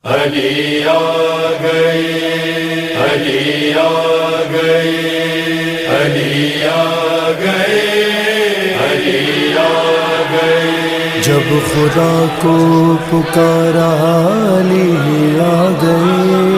अली आ गए, अली आ गए, अली आ गए, अली आ गए। जब खुदा को पुकारा अली आ गए।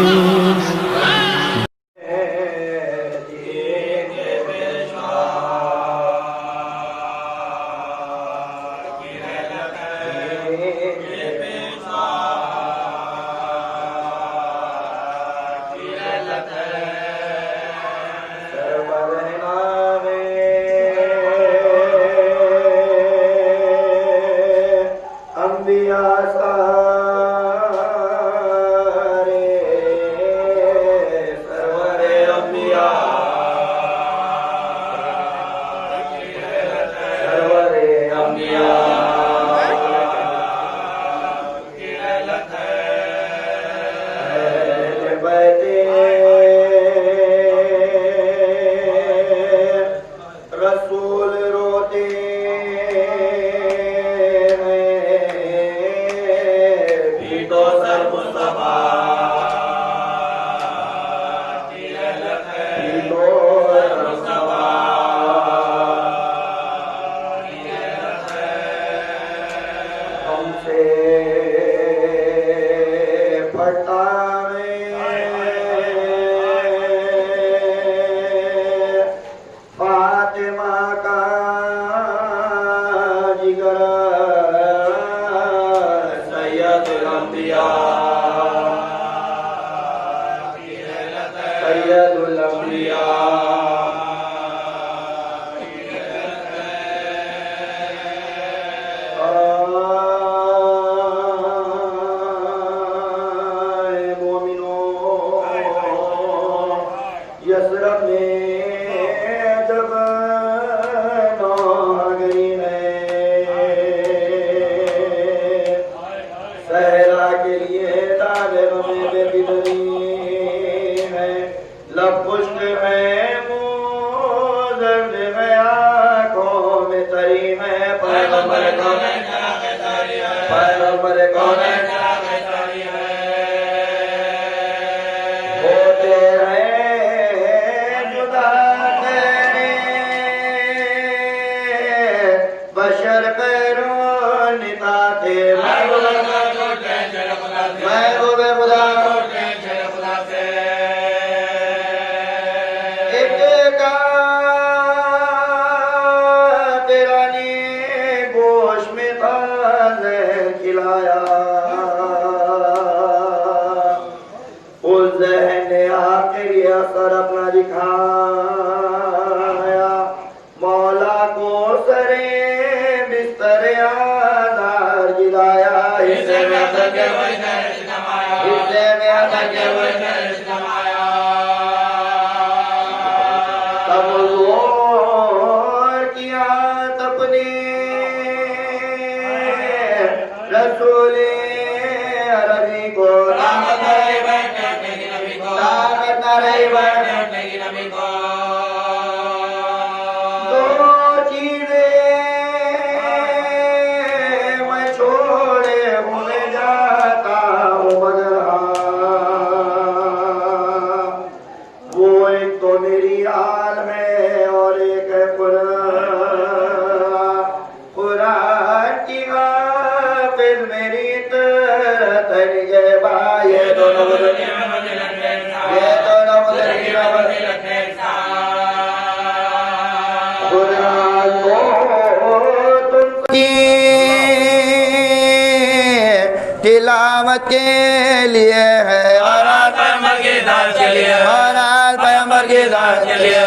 तिलावत के लिए है और पैगंबर की दात के लिए, और पैगंबर की दात के लिए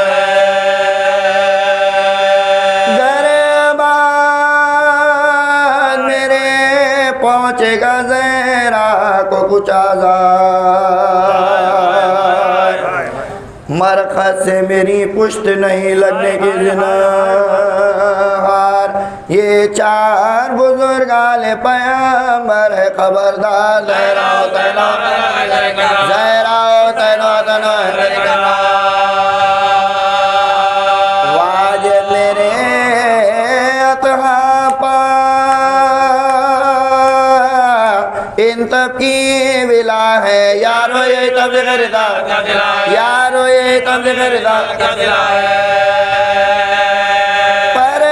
गरबाद मेरे पहुँचेगा ज़हरा को कुछ आज़ाद, मरखत से मेरी पुश्त नहीं लगने की जिनाहार। ये चार बुजुर्ग आले पैगंबर है खबरदार, ज़हराओ तैनो वाजिब मेरे अतहा पा इन तब की रिला है यारो ये तबलीग रिदा यारो ये तबलीग रिदा पर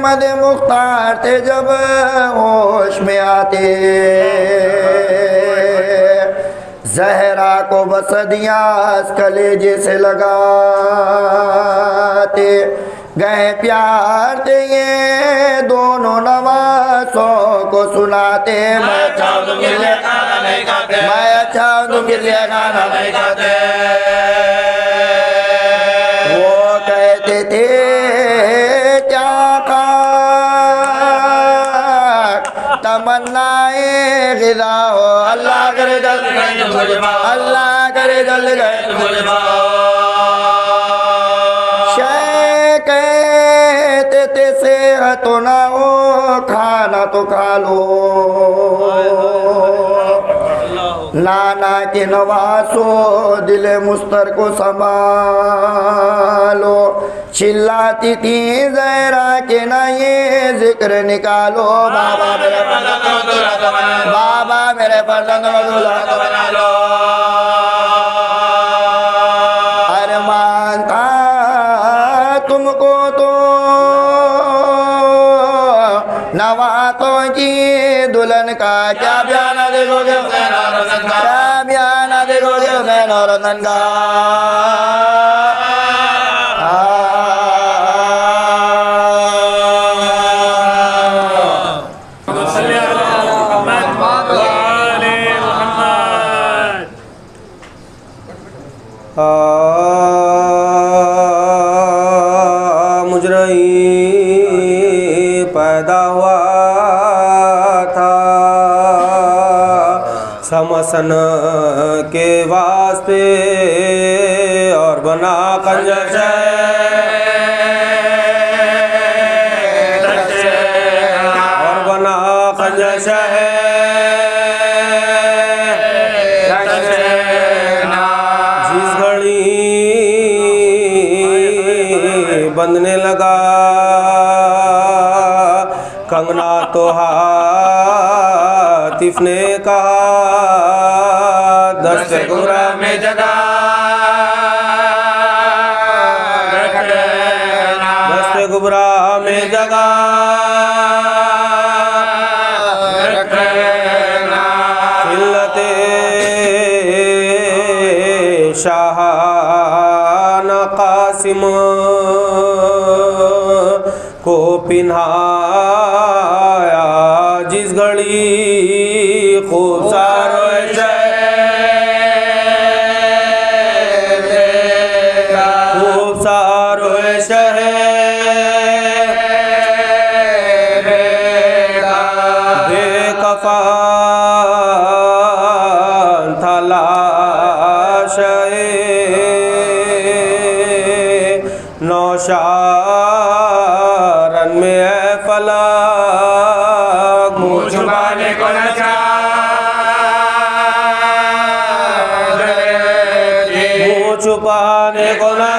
मद मुख्तार थे जब होश में आते जहरा को बसदियाँ कलेजे से लगाते गए प्यार दे ये दोनों नवासों को सुनाते मैं अच्छा तुम गिरले खाना नहीं खाते मैं अच्छा तुम गिरले खाना नहीं खाते वो कहते थे क्या खा तमन्नाए गिदा हो अल्लाह करे जल्द अल्लाह करे जल्द कहते थे सेहत ना हो खाना तो खा लो नाना के नवासो दिल मुस्तर को संभालो चिल्लाती थी जहरा के ना ये जिक्र निकालो बाबा मेरे फर्जंद बना लो अरमान था तुमको तो नवातों की दुल्हन का क्या बयान देखोगे क्या बयान देखोगे हुसैन और रतन का मुजरई पैदा हुआ था समसन के वास्ते और बना कंजश और बना कंजश जिस घड़ी बंधने लगा कंगना तो हातिफ ने कहा दस्ते गुमरा में जगा दस्ते गुमरा में जगा खिलते शाह कासिम को पिन्हाया जिस घड़ी खूब सारो खूब सारो बेकफान था लाश नौशारन में है फलक मुँह छुपाने को न मुँह छुपाने को न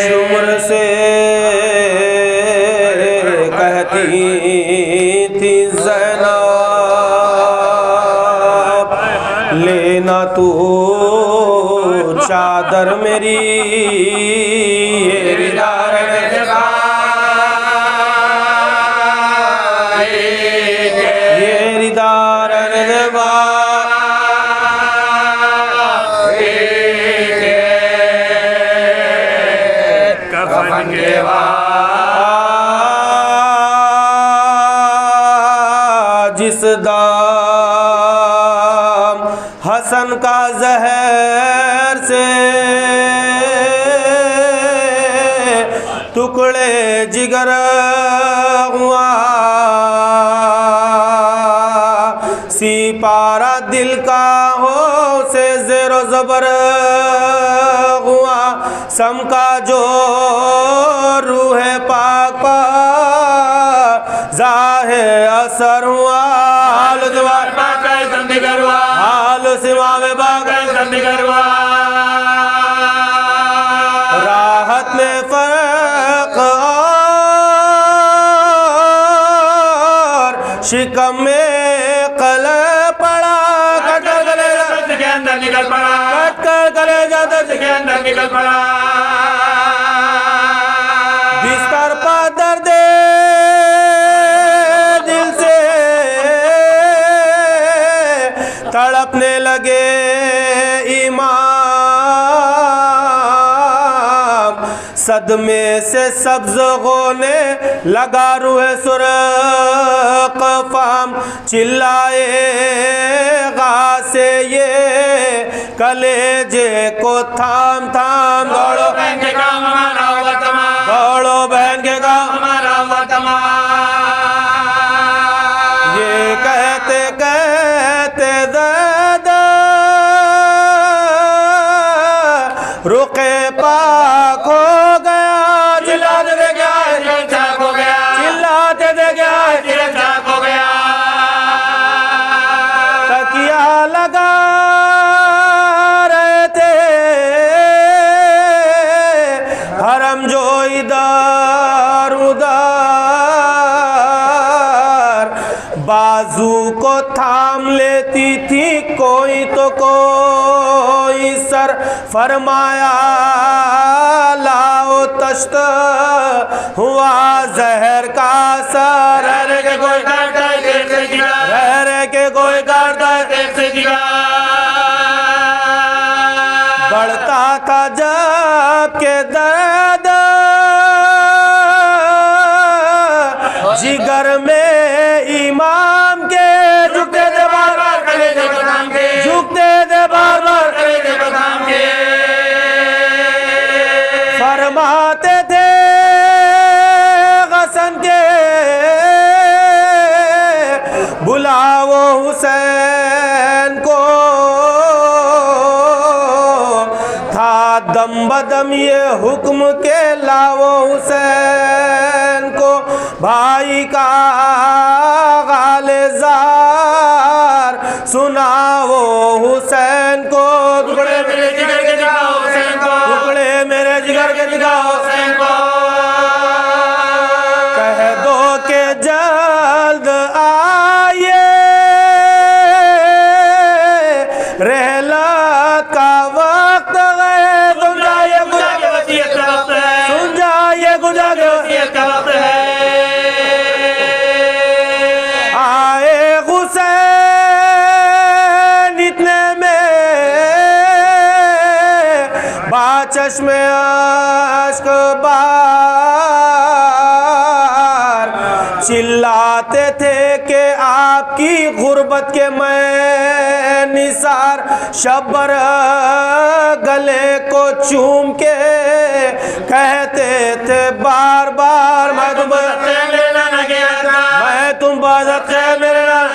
शुम्र से कहती थी ज़ैनब लेना तू चादर मेरी ये रिदार ये रिदार जिस दाम हसन का जहर से टुकड़े जिगर हुआ सिपारा दिल का हो से ज़ेरो ज़बर हुआ सम का जो रूह पाक जाहे असर हुआ हाल सिवा में राहत में फर्क शिकम में कल पड़ा, कट कर कलेजा दर्द के अंदर निकल पड़ा, कट कर कलेजा दर्द के अंदर निकल पड़ा। बिस्तर पर दर्द दिल से तड़पने लगे इमाम, सदमे से सब्ज होने लगा रूहे सुर्ख फाम, चिल्लाए गा से ये कलेजे को थाम थाम, दौड़ो बहन के काम हमारा हुआ तमाम, दौड़ो बहन के काम हमारा हुआ तमाम। ये कहते कहते ज़्यादा रुके पाक हो गया, चिल्लाते दे गया, दिल चाक हो गया, चिल्लाते दे गया, दिल चाक हो गया। तकिया लगा रहे थे हरम जो इधर उधर, बाजू को थाम लेती थी कोई तो कोई सर, फरमाया लाओ तश्त हुआ जहर का सर, रहने के कोई काटता है देर से जिगा, रहने के कोई काटता है देर से जिगा। बढ़ता था जब के दर्द जिगर में इमाम के, झुकते थे बार बार कलेजे को थाम के, झुकते थे बार बार, कलेजे को थाम के। फरमाते थे हसन के बुलाओ हुसैन को, था दम बदम ये हुक्म के लाओ हुसैन को, भाई का गालेजार सुनाओ हुसैन को, टुकड़े मेरे जिगर के दिखाओ हुसैन को, टुकड़े मेरे जिगर के दिखाओ, हुसैन को। कह दो के जल्द आए रहलत का वक्त है, सुन जाइए गुजा के वसीयत का वक्त है, सुन जाइए गुजा के वसीयत का वक्त है। आए हुसैन इतने में बाचश्मे अश्क बार, चिल्लाते थे कि आपकी गुर्बत के मैं निसार, शबर गले को चूम के कहते थे बार बार, मैं तुम मैं तुम बाज़त है मेरे नाम,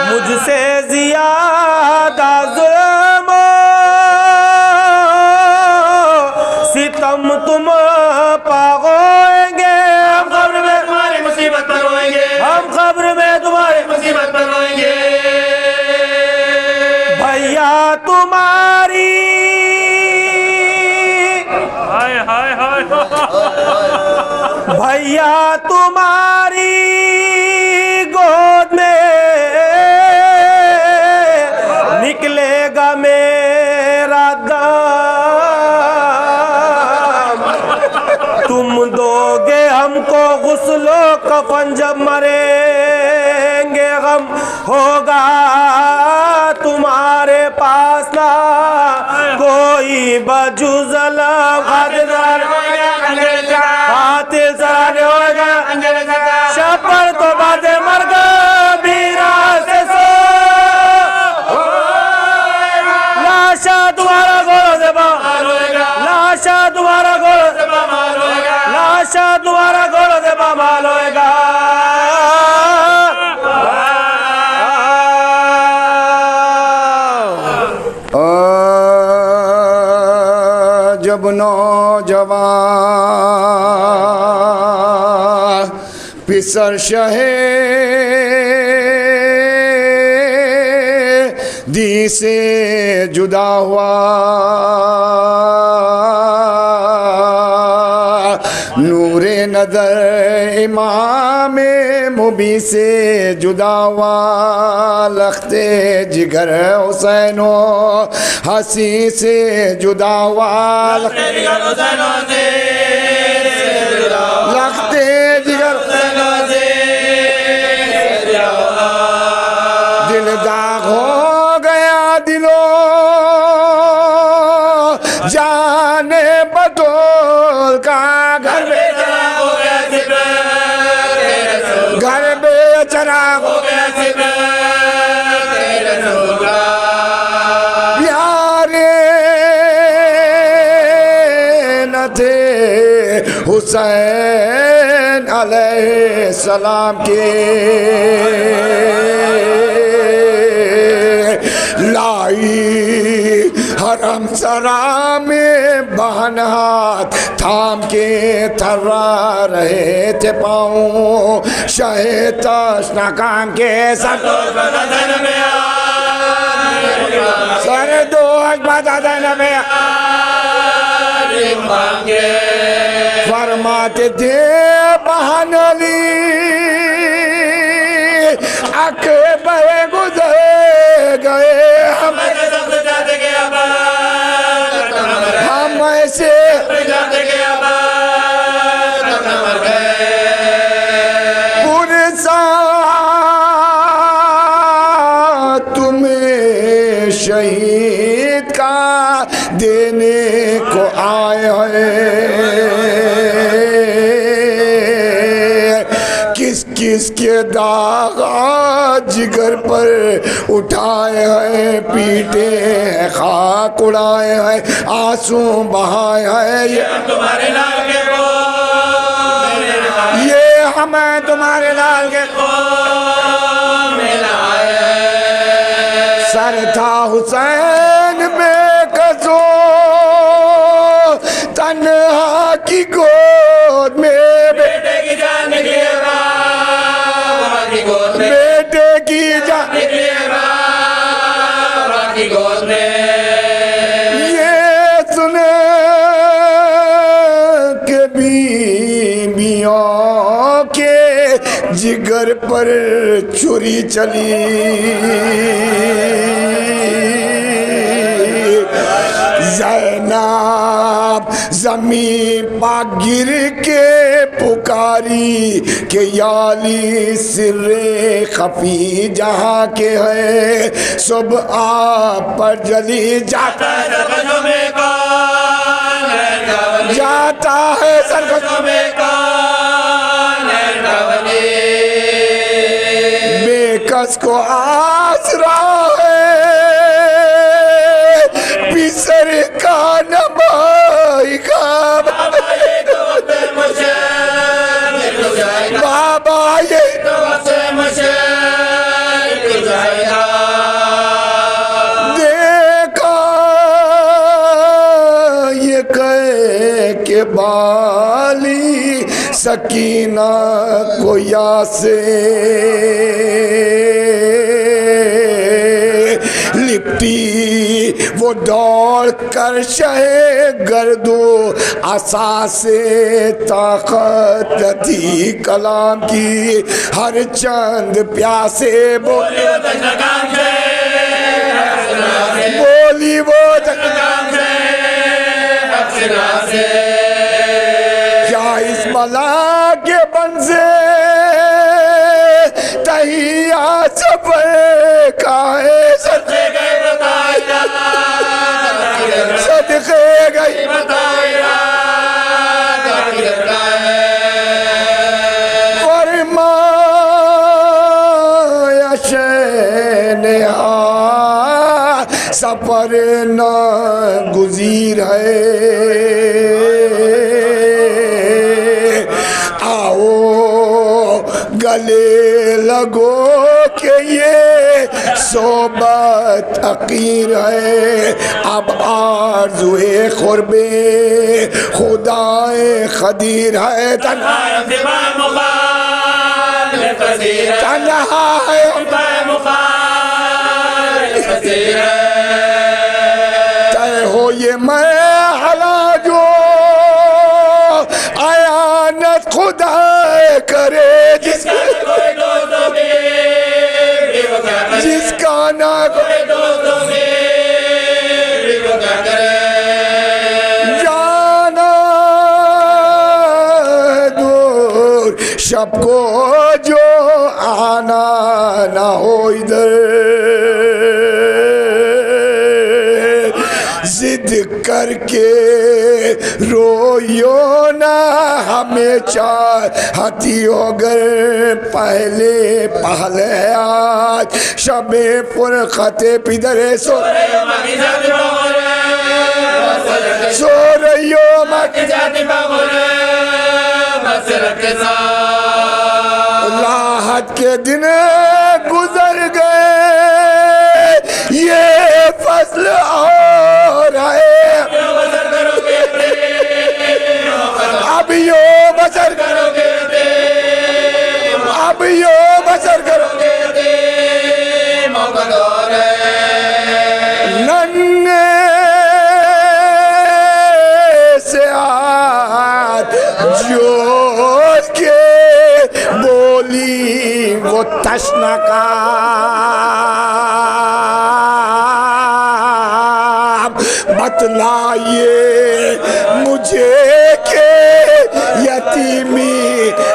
मुझसे ज़ियादा ज़ुल्म सितम तुम पाओगे, हम कब्र में तुम्हारी मुसीबत पर रोएंगे, हम कब्र में तुम्हारे मुसीबत पर रोएंगे। भैया तुम्हारी हाय हाय हाय भैया तुम्हारी गोद में निकलेगा मेरा दम, तुम दोगे हमको गुस्लो कफन जब मरेंगे हम, होगा तुम्हारे पास ना कोई बजुज़लम, खातिर सराहने होगा शपर तो बातें मर गया से सो, लाशा तुम्हारा गोलो से लाशा तुम्हारा गोलो से लाशा तुम्हारा गोलो से बमाल होएगा। जब नौजवान पिसर शहे दी से जुदा हुआ, नूरे नजर इमाम मुबी से जुदा हुआ लखते जिगर हुसैनो हसी से जुदा हुआ लखते जिगर दिल दाग हो गया दिलो जाने बटोल का घर बेचरा हो गया प्यारे न थे हुसैन अलैहिस्सलाम के लाई हरम सरा में बहन हाथ थाम के थर्रा रहे थे पाँव शहे तशना काम के सर दो बदन में फरमाते थे बहन अली अकबर गुजर गए हम ऐसे पुरसा तुम्हें शहीद का देने को आए हैं किस के दाग जिगर पर उठाए हैं पीटे हैं खाक उड़ाए हैं आंसू बहाए हैं ये तुम्हारे लाल के ये हमें तुम्हारे लाल के सर था हुसैन बेकसो तन्हा की गोद में बेटे की जान निकले बेटे की जान निकले ये सुने के बीबियों के जिगर पर छुरी चली जैनब जमीन पा गिर के पुकारी के याली सिरे खफी जहाँ के है सब आप पर जली जाता है सरकतों में बेकस को आसरा है पिसर का नबाई का बाबा ये देखा ये कह के बाली सकीना को यासे लिपटी वो दौड़ कर शहे गर्दो आसा से ताकत थी कलाम की हर चंद प्यासे बोली वो क्या इस बला के बन से तहिया सफर का है सदके गई फरमाया शहने सफर न गुजीर है आओ गले लगो के ये सोबत हकीर है अब आरज़ुए क़ुर्बे खुदाए खदीर है तन्हा है तय हो ये मैं हला जो आया न बस खुदा करे जिसका कोई दोस्तों के भी वो क्या करे, जिसका ना कोई दोस्तों के भी वो क्या करे, जाना दूर सबको जो आना ना हो इधर, जिद करके रोयो ना हमें चाहती हो गर पहले पहले आज शबे फुरखते पिदरे सो माकी जाति बाबोरे, सो रहियो माकी जाति बाबोरे, मसरत के साथ राहत के दिन गुजर गए ये फसल और आए बसर करोगे ते, अब यो बसर करोगे ते, अब यो बसर करो करोगे ते, मौका दौर है, नन्हे से हाथ जोड़ के बोली वो तश्ना का बतलाइए मुझे के यतीमी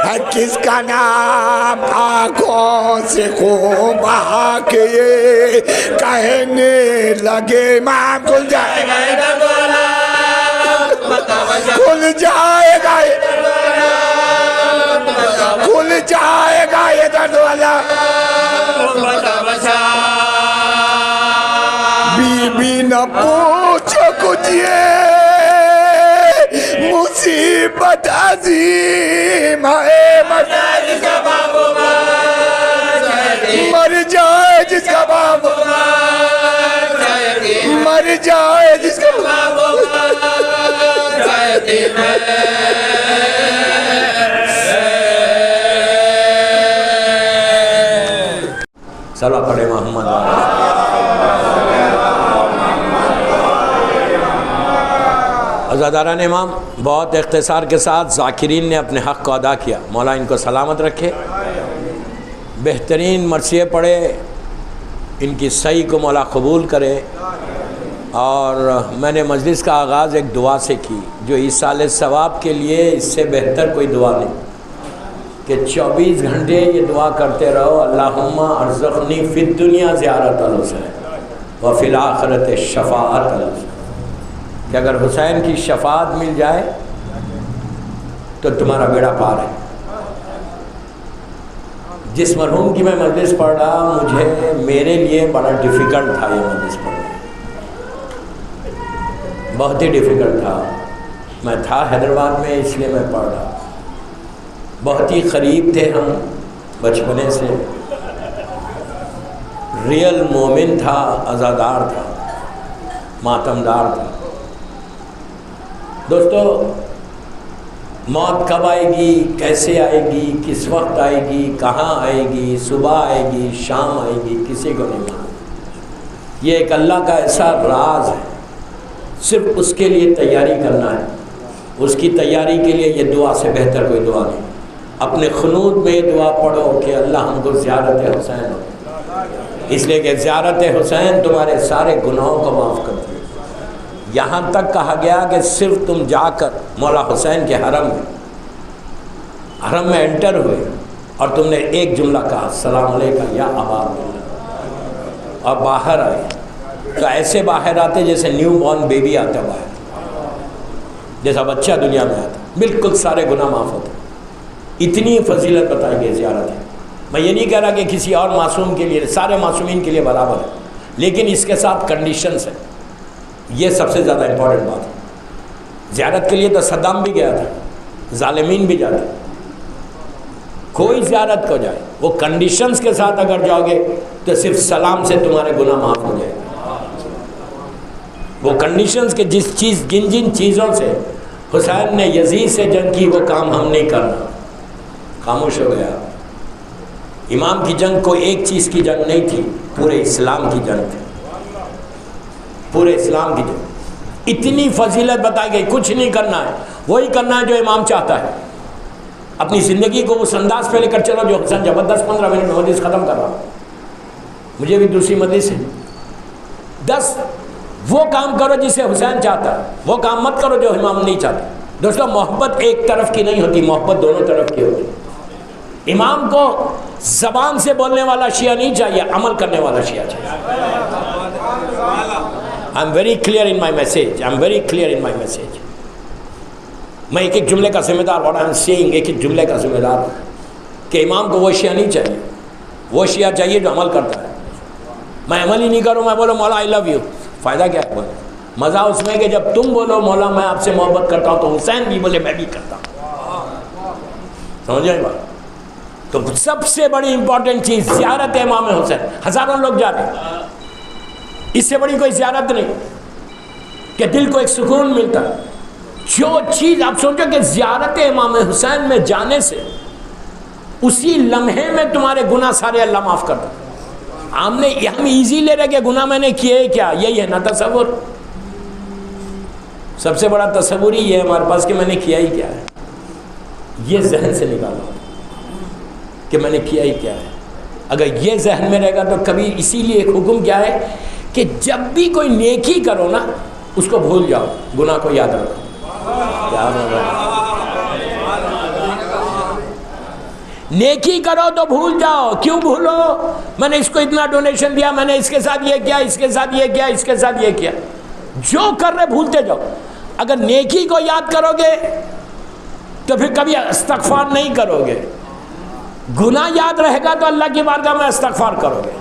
है किसका नाम, आंखों से खूब बहा के ये कहने लगे इमाम खुल जाएगा खुल जाएगा खुल जाएगा ये दर्द वाला, बीबी न पूछो कुछ ये मुसीबत अजीम है, मर जाए जिसका बाप मर जाए जिसका बाप मर जाए जिसका सला पढ़े मोहम्मद। अज़ादारान इमाम, बहुत इख्तिसार के साथ ज़ाकिरीन ने अपने हक़ को अदा किया, मौला इनको सलामत रखे, बेहतरीन मरसिए पढ़े, इनकी सही को मौला कबूल करे। और मैंने मजलिस का आगाज़ एक दुआ से की, जो इस साल सवाब के लिए इससे बेहतर कोई दुआ नहीं कि 24 घंटे ये दुआ करते रहो, अल्लाहुम्मा अर्ज़क़नी फ़िद दुनिया ज़ियारतल हुसैन व फ़िल आखिरत शफ़ाअतल हुसैन, कि अगर हुसैन की शफ़ाअत मिल जाए तो तुम्हारा बेड़ा पार है। जिस मरहूम की मैं मजलिस पढ़ रहा, मुझे मेरे लिए बड़ा डिफ़िकल्ट था ये मजलिस पढ़ना, बहुत ही डिफ़िकल्ट था। मैं था हैदराबाद में, इसलिए मैं पढ़ रहा। बहुत ही करीब थे हम बचपने से, रियल मोमिन था, अज़ादार था, मातमदार था। दोस्तों, मौत कब आएगी, कैसे आएगी, किस वक्त आएगी, कहाँ आएगी, सुबह आएगी, शाम आएगी, किसी को नहीं मालूम। ये एक अल्लाह का ऐसा राज है, सिर्फ उसके लिए तैयारी करना है। उसकी तैयारी के लिए ये दुआ से बेहतर कोई दुआ नहीं। अपने खुनूद में ये दुआ पढ़ो कि अल्लाह हमको ज़ियारत हुसैन हो, इसलिए कि ज़ियारत हुसैन तुम्हारे सारे गुनाहों को माफ़ करती है। यहाँ तक कहा गया कि सिर्फ तुम जाकर मौला हुसैन के हरम में एंटर हुए और तुमने एक जुमला कहा, अस्सलाम अलैका या अबा अब्दुल्लाह, और बाहर आए, तो ऐसे बाहर आते जैसे न्यू बॉर्न बेबी आता बाहर, जैसा बच्चा दुनिया में आता, बिल्कुल सारे गुनाह माफ़ होते। इतनी फजीलत बताई गई ज़ियारत है। मैं ये नहीं कह रहा कि किसी और मासूम के लिए, सारे मासूमीन के लिए बराबर है, लेकिन इसके साथ कंडीशंस है। ये सबसे ज़्यादा इम्पोर्टेंट बात है। ज़ियारत के लिए तो सद्दाम भी गया था, ज़ालिमीन भी जाते, कोई ज़ियारत को जाए, वो कंडीशंस के साथ अगर जाओगे तो सिर्फ सलाम से तुम्हारे गुनाह माफ़ हो जाएंगे। वो कंडीशंस के जिन जिन चीज़ों से हुसैन ने यजीद से जंग की, वो काम हम नहीं करना, खामोश हो गया। इमाम की जंग कोई एक चीज़ की जंग नहीं थी, पूरे इस्लाम की जंग थी, पूरे इस्लाम की जंग। इतनी फजीलत बताई गई, कुछ नहीं करना है, वही करना है जो इमाम चाहता है। अपनी ज़िंदगी को उस अंदाज पे लेकर चलो जो हुसैन जब 10-15 मिनट में मजलिस ख़त्म कर रहा हूँ, मुझे भी दूसरी मजलिस है। 10 वो काम करो जिसे हुसैन चाहता है, वो काम मत करो जो इमाम नहीं चाहते। दोस्तों, मोहब्बत एक तरफ की नहीं होती, मोहब्बत दोनों तरफ की होती है। इमाम को ज़बान से बोलने वाला शिया नहीं चाहिए, अमल करने वाला शिया चाहिए। आई am very clear in my message, I am very clear in my message. मैं एक एक जुमले का जिम्मेदार, व्हाट आई एम सेइंग, एक एक जुमले का जिम्मेदार हूँ कि इमाम को वो शिया नहीं चाहिए, वो शिया चाहिए जो अमल करता है। मैं अमल ही नहीं करूँ, मैं बोलो मौला आई लव यू, फ़ायदा क्या है? बोलो मज़ा उसमें कि जब तुम बोलो मौला मैं आपसे मोहब्बत करता हूँ, तो हुसैन भी बोले मैं भी करता हूँ। समझे बात? तो सबसे बड़ी इंपॉर्टेंट चीज़ ज़ियारत है इमाम हुसैन। हज़ारों लोग जा रहे हैं, इससे बड़ी कोई ज़ियारत नहीं कि दिल को एक सुकून मिलता। जो चीज़ आप सोचो कि ज़ियारत इमाम हुसैन में जाने से उसी लम्हे में तुम्हारे गुनाह सारे अल्लाह माफ़ कर दो। हमने हम इजी ले रहे कि गुनाह मैंने किए क्या, यही है ना तसव्वुर। सबसे बड़ा तसव्वुर ही है हमारे पास कि मैंने किया ही क्या है। ये जहन से निकालो कि मैंने किया ही क्या है। अगर ये जहन में रहेगा तो कभी, इसीलिए एक हुक्म क्या है कि जब भी कोई नेकी करो ना उसको भूल जाओ, गुनाह को याद रखो। नेकी करो तो भूल जाओ। क्यों भूलो? मैंने इसको इतना डोनेशन दिया, मैंने इसके साथ ये किया, इसके साथ ये किया, इसके साथ ये किया। जो कर रहे भूलते जाओ। अगर नेकी को याद करोगे तो फिर कभी इस्तग़फ़ार नहीं करोगे। गुनाह याद रहेगा तो अल्लाह की बारगाह में इस्तग़फ़ार करोगे।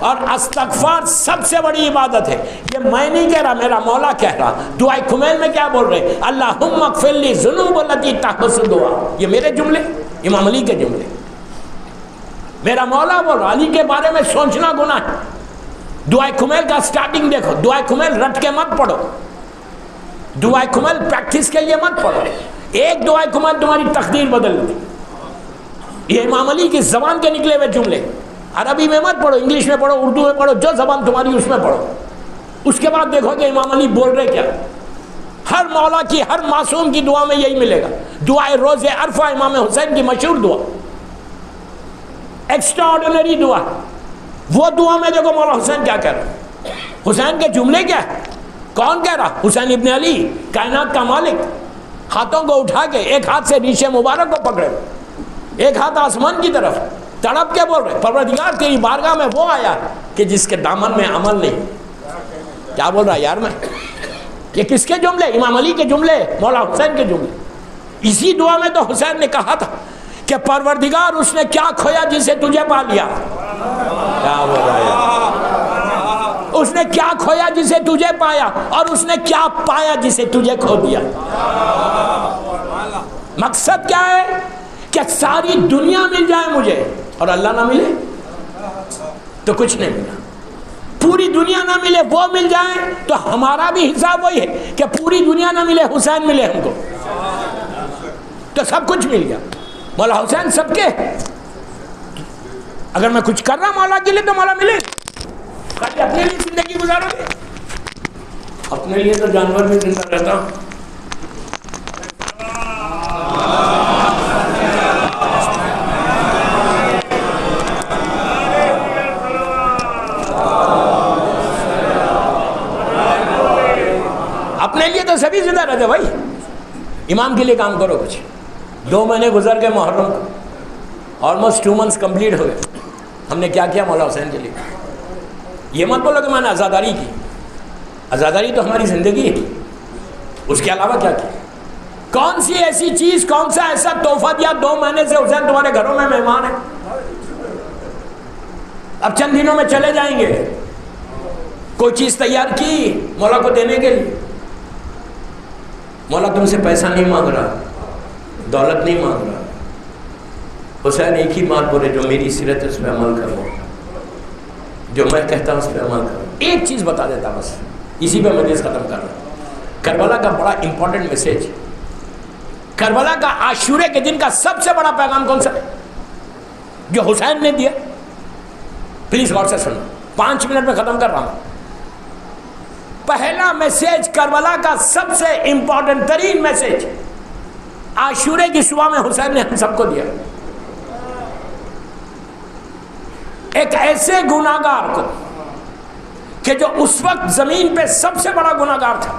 और इस्तग़फ़ार सबसे बड़ी इबादत है। ये मैं नहीं कह रहा, मेरा मौला कह रहा। दुआ खुमैल में क्या बोल रहे? अल्लाहुम्मा ग़फ़िरली ज़ुनूबल्लती तहबसु दुआ। ये मेरे जुमले, इमाम अली के जुमले। मेरा मौला बोल रहा, अली के बारे में सोचना गुनाह है। दुआ खुमैल का स्टार्टिंग देखो। दुआ खुमैल रट के मत पढ़ो, दुआ खुमैल प्रैक्टिस के लिए मत पढ़ो। एक दुआ खुमैल तुम्हारी तकदीर बदल दी। ये इमाम अली की ज़बान के निकले हुए जुमले। अरबी में मत पढ़ो, इंग्लिश में पढ़ो, उर्दू में पढ़ो, जो ज़बान तुम्हारी उसमें पढ़ो। उसके बाद देखोगे इमाम अली बोल रहे क्या। हर मौला की, हर मासूम की दुआ में यही मिलेगा। दुआए रोज़े अरफा इमाम हुसैन की मशहूर दुआ, एक्स्ट्राऑर्डिनरी दुआ। वो दुआ में देखो मौला हुसैन क्या कह रहा है। हुसैन के जुमले क्या है? कौन कह रहा? हुसैन इब्न अली, कायनात का मालिक। हाथों को उठा के एक हाथ से रीशे मुबारक को पकड़े, एक हाथ आसमान की तरफ, तड़प के बोल रहे परवरदिगार तेरी बारगाह में वो आया कि जिसके दामन में अमल नहीं। क्या बोल रहा यार मैं? ये किसके जुमले? इमाम अली के जुमले, मौला हुसैन के जुमले। इसी दुआ में तो हुसैन ने कहा था कि परवरदिगार उसने क्या खोया जिसे तुझे पा लिया। क्या बोल रहा है? उसने क्या खोया जिसे तुझे पाया, और उसने क्या पाया जिसे तुझे खो दिया। मकसद क्या है? कि सारी दुनिया मिल जाए मुझे और अल्लाह ना मिले तो कुछ नहीं मिला। पूरी दुनिया ना मिले, वो मिल जाए तो हमारा भी हिसाब वही है कि पूरी दुनिया ना मिले, हुसैन मिले हमको तो सब कुछ मिल गया। मौला हुसैन सबके। अगर मैं कुछ कर रहा मौला के लिए तो मौला मिले। खाली अपने लिए जिंदगी गुजारोगे? अपने लिए तो जानवर भी जिंदा रहता हूं। अपने लिए तो सभी जिंदा रहते भाई। इमाम के लिए काम करो कुछ। 2 महीने गुजर गए मुहर्रम को, ऑलमोस्ट 2 मंथ्स कंप्लीट हो गए। हमने क्या किया मौला हुसैन के लिए? ये मत बोलो कि मैंने आज़ादारी की। आज़ादारी तो हमारी ज़िंदगी है, उसके अलावा क्या किया? कौन सी ऐसी चीज़, कौन सा ऐसा तोहफा दिया? 2 महीने से हुसैन तुम्हारे घरों में मेहमान है। अब चंद दिनों में चले जाएंगे। कोई चीज़ तैयार की मौला को देने के लिए? मौला तुमसे पैसा नहीं मांग रहा, दौलत नहीं मांग रहा। हुसैन एक ही बात बोले, जो मेरी सीरत है उस पर अमल करो, जो मैं कहता हूँ उस पर अमल करो। एक चीज़ बता देता बस, इसी पे मजलिस ख़त्म कर रहा। करबला का बड़ा इंपॉर्टेंट मैसेज। करबला का आशूरे के दिन का सबसे बड़ा पैगाम कौन सा है जो हुसैन ने दिया? प्लीज़ गौर से सुनो, 5 मिनट में ख़त्म कर रहा हूँ। पहला मैसेज, करबला का सबसे इंपॉर्टेंट तरीन मैसेज, आशूरे की सुबह में हुसैन ने हम सबको दिया। एक ऐसे गुनाहगार को कि जो उस वक्त जमीन पे सबसे बड़ा गुनाहगार था,